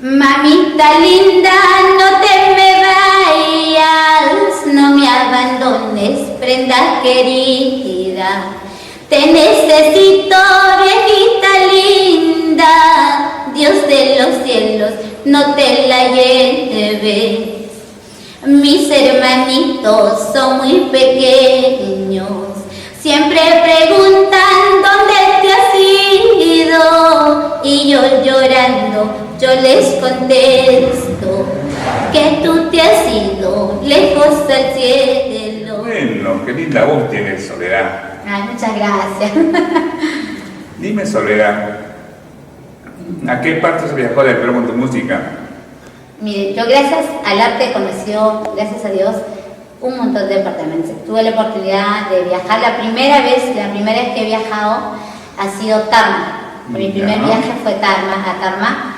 Mamita linda, no te me vayas, no me abandones, prenda querida. Te necesito, viejita linda, Dios de los cielos, no te la lleves. Mis hermanitos son muy pequeños, siempre preguntan dónde te has ido, y yo llorando, yo les contesto que tú te has ido lejos del cielo. Bueno, qué linda voz tienes, Soledad. Ay, muchas gracias. Dime, Soledad, ¿a qué parte se viajó del Perú con tu música? Mire, yo gracias al arte conoció, gracias a Dios, un montón de departamentos. Tuve la oportunidad de viajar, la primera vez que he viajado ha sido Tarma. Mi primer viaje fue a Tarma,